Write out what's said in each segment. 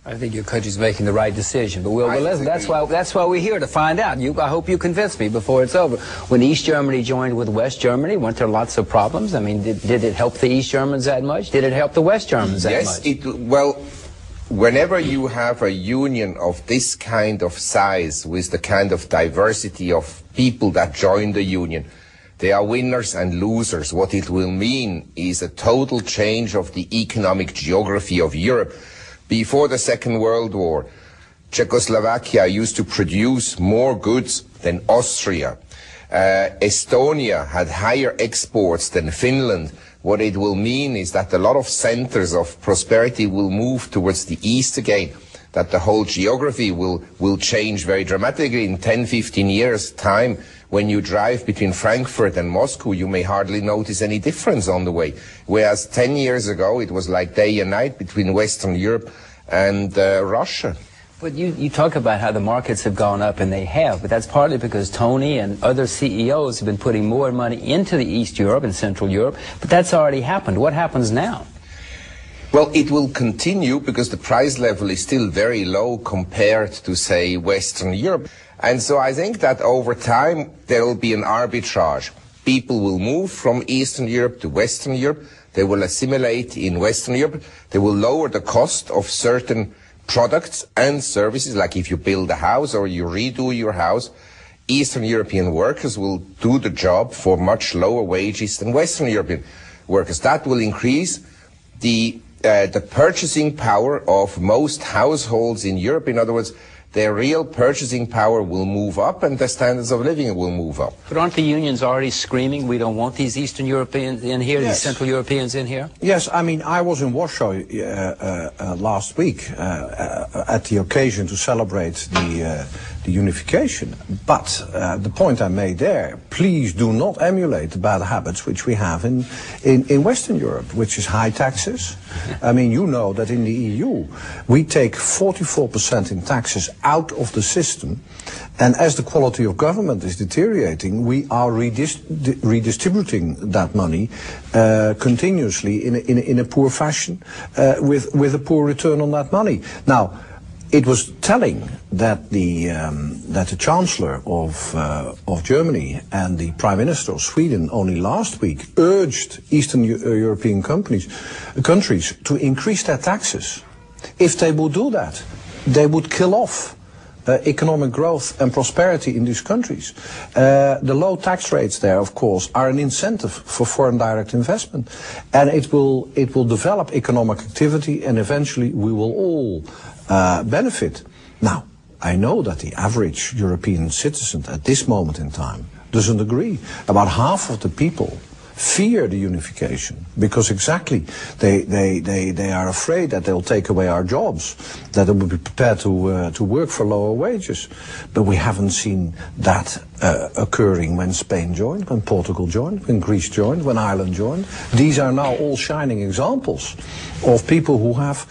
I think your country's making the right decision, but that's why we're here to find out. I hope you convince me before it's over. When East Germany joined with West Germany, weren't there lots of problems? I mean, did it help the East Germans that much? Did it help the West Germans that much? Yes, well, whenever you have a union of this kind of size, with the kind of diversity of people that join the union, there are winners and losers. What it will mean is a total change of the economic geography of Europe. Before the Second World War, Czechoslovakia used to produce more goods than Austria. Estonia had higher exports than Finland. What it will mean is that a lot of centers of prosperity will move towards the east again, that the whole geography will change very dramatically in 10-15 years' time. When you drive between Frankfurt and Moscow, you may hardly notice any difference on the way. Whereas 10 years ago, it was like day and night between Western Europe and Russia. But you talk about how the markets have gone up, and they have, but that's partly because Tony and other CEOs have been putting more money into the East Europe and Central Europe, but that's already happened. What happens now? Well, it will continue because the price level is still very low compared to, say, Western Europe. And so I think that over time there will be an arbitrage. People will move from Eastern Europe to Western Europe. They will assimilate in Western Europe. They will lower the cost of certain products and services, like if you build a house or you redo your house. Eastern European workers will do the job for much lower wages than Western European workers. That will increase the purchasing power of most households in Europe. In other words, their real purchasing power will move up and their standards of living will move up. But aren't the unions already screaming, we don't want these Eastern Europeans in here, these Central Europeans in here? Yes, I mean, I was in Warsaw last week at the occasion to celebrate the unification. But the point I made there, please do not emulate the bad habits which we have in Western Europe, which is high taxes. I mean, you know that in the EU, we take 44% in taxes out of the system, and as the quality of government is deteriorating, we are redistributing that money continuously in a poor fashion, with a poor return on that money. Now, it was telling that the Chancellor of Germany and the Prime Minister of Sweden only last week urged Eastern European countries to increase their taxes. If they would do that, they would kill off economic growth and prosperity in these countries. The low tax rates there, of course, are an incentive for foreign direct investment, and it will develop economic activity, and eventually we will all benefit. Now, I know that the average European citizen at this moment in time doesn't agree. About half of the people fear the unification because exactly they are afraid that they'll take away our jobs, that they will be prepared to work for lower wages. But we haven't seen that occurring when Spain joined, when Portugal joined, when Greece joined, when Ireland joined. These are now all shining examples of people who have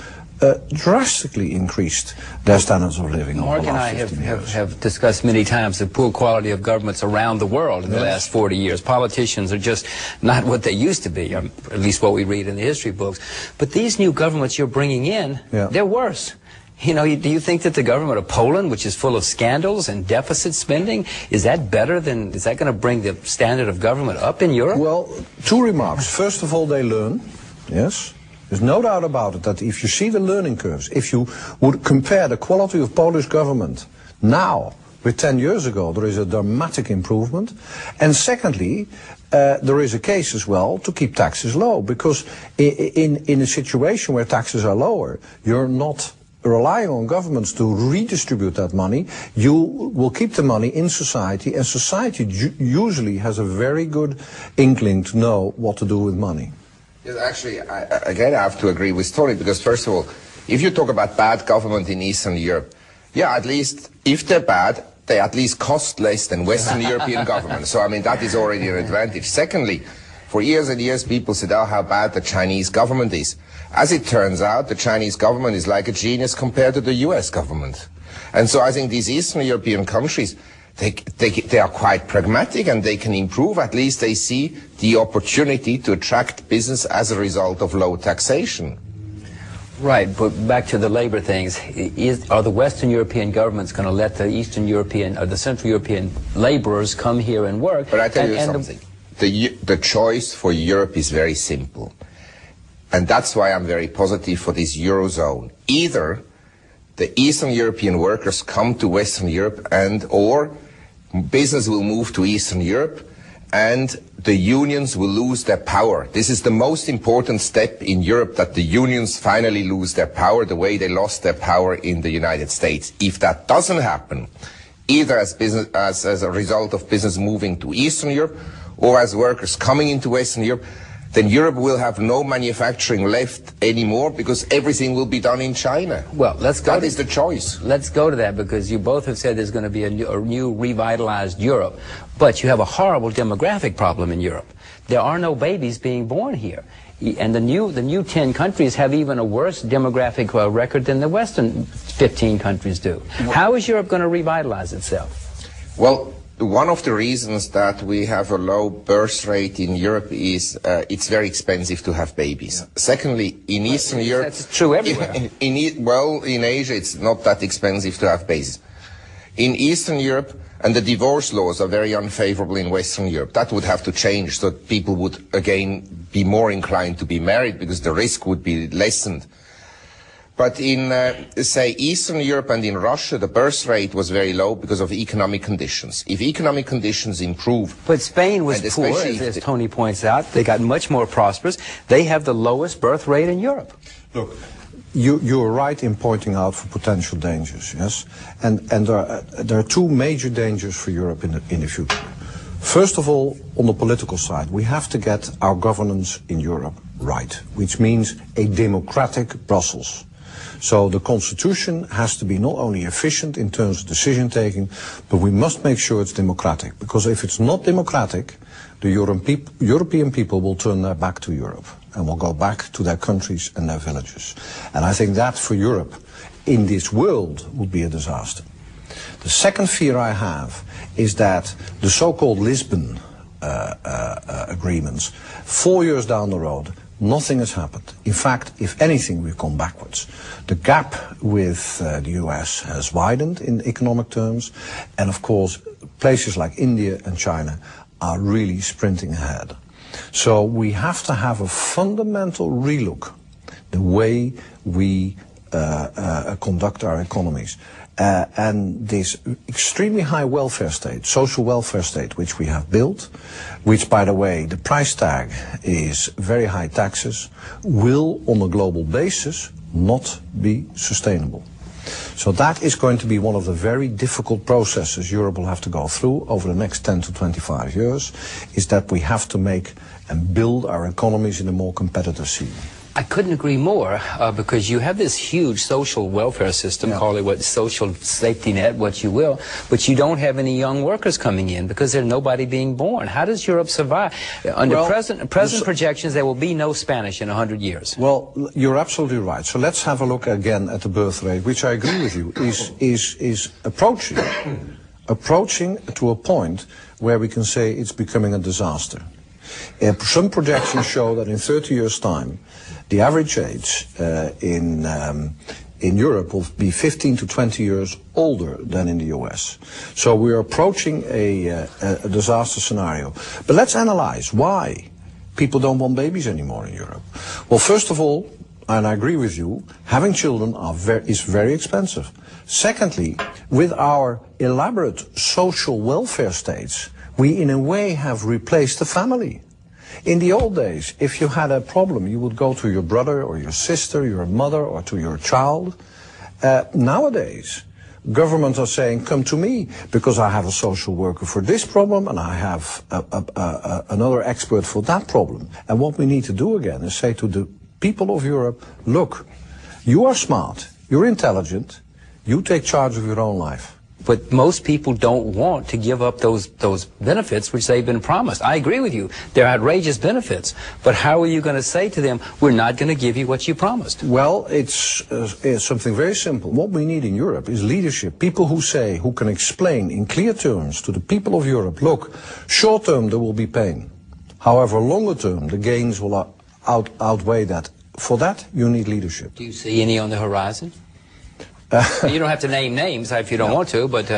drastically increased their standards of living. Mark and I have discussed many times the poor quality of governments around the world in the last 40 years. Politicians are just not what they used to be, at least what we read in the history books. But these new governments you're bringing in, they're worse. You know, do you think that the government of Poland, which is full of scandals and deficit spending, is that better than, is that going to bring the standard of government up in Europe? Well, two remarks. First of all, they learn, yes. There's no doubt about it that if you see the learning curves, if you would compare the quality of Polish government now with 10 years ago, there is a dramatic improvement. And secondly, there is a case as well to keep taxes low, because in a situation where taxes are lower, you're not relying on governments to redistribute that money. You will keep the money in society, and society usually has a very good inkling to know what to do with money. Yes, actually, again, I have to agree with Tony, because first of all, if you talk about bad government in Eastern Europe, yeah, at least if they're bad, they at least cost less than Western European governments. So, I mean, that is already an advantage. Secondly, for years and years, people said, oh, how bad the Chinese government is. As it turns out, the Chinese government is like a genius compared to the US government. And so I think these Eastern European countries, they are quite pragmatic and they can improve. At least they see the opportunity to attract business as a result of low taxation. Right, but back to the labor things, are the Western European governments going to let the Eastern European or the Central European laborers come here and work? But I tell you something, the choice for Europe is very simple. And that's why I'm very positive for this Eurozone. Either the Eastern European workers come to Western Europe or business will move to Eastern Europe and the unions will lose their power. This is the most important step in Europe, that the unions finally lose their power the way they lost their power in the United States. If that doesn't happen, either as a result of business moving to Eastern Europe or as workers coming into Western Europe, then Europe will have no manufacturing left anymore because everything will be done in China. Well, let's go. That is the choice. Let's go to that, because you both have said there's going to be a new revitalized Europe. But you have a horrible demographic problem in Europe. There are no babies being born here. And the new 10 countries have even a worse demographic record than the Western 15 countries do. How is Europe going to revitalize itself? Well, one of the reasons that we have a low birth rate in Europe is it's very expensive to have babies. Secondly, in Eastern Europe... That's true everywhere. In Asia it's not that expensive to have babies. In Eastern Europe, and the divorce laws are very unfavorable in Western Europe. That would have to change so that people would again be more inclined to be married because the risk would be lessened. But in, say, Eastern Europe and in Russia, the birth rate was very low because of economic conditions. If economic conditions improve... But Spain was poor, as Tony points out. They got much more prosperous. They have the lowest birth rate in Europe. Look, you're right in pointing out for potential dangers, yes? And there are two major dangers for Europe in the future. First of all, on the political side, we have to get our governance in Europe right, which means a democratic Brussels. So the constitution has to be not only efficient in terms of decision-taking, but we must make sure it's democratic. Because if it's not democratic, the European people will turn their back to Europe and will go back to their countries and their villages. And I think that for Europe in this world would be a disaster. The second fear I have is that the so-called Lisbon agreements, 4 years down the road, nothing has happened. In fact, if anything, we've gone backwards. The gap with the US has widened in economic terms, and of course, places like India and China are really sprinting ahead. So we have to have a fundamental relook the way we conduct our economies. And this extremely high welfare state, social welfare state, which we have built, which, by the way, the price tag is very high taxes, will, on a global basis, not be sustainable. So that is going to be one of the very difficult processes Europe will have to go through over the next 10 to 25 years, is that we have to make and build our economies in a more competitive scene. I couldn't agree more, because you have this huge social welfare system, call it what, social safety net, what you will, but you don't have any young workers coming in because there's nobody being born. How does Europe survive? Under present projections, there will be no Spanish in 100 years. Well, you're absolutely right. So let's have a look again at the birth rate, which I agree with you, is approaching to a point where we can say it's becoming a disaster. Some projections show that in 30 years' time, the average age in Europe will be 15 to 20 years older than in the US. So we're approaching a disaster scenario. But let's analyze why people don't want babies anymore in Europe. Well, first of all, and I agree with you, having children is very expensive. Secondly, with our elaborate social welfare states, we in a way have replaced the family. In the old days, if you had a problem, you would go to your brother or your sister, your mother, or to your child. Nowadays, governments are saying, come to me, because I have a social worker for this problem and I have another expert for that problem. And what we need to do again is say to the people of Europe, look, you are smart, you're intelligent, you take charge of your own life. But most people don't want to give up those benefits which they've been promised. I agree with you. They're outrageous benefits. But how are you going to say to them, we're not going to give you what you promised? Well, it's something very simple. What we need in Europe is leadership. People who can explain in clear terms to the people of Europe, look, short term there will be pain. However, longer term, the gains will outweigh that for that, you need leadership. Do you see any on the horizon? You don't have to name names if you don't want to, but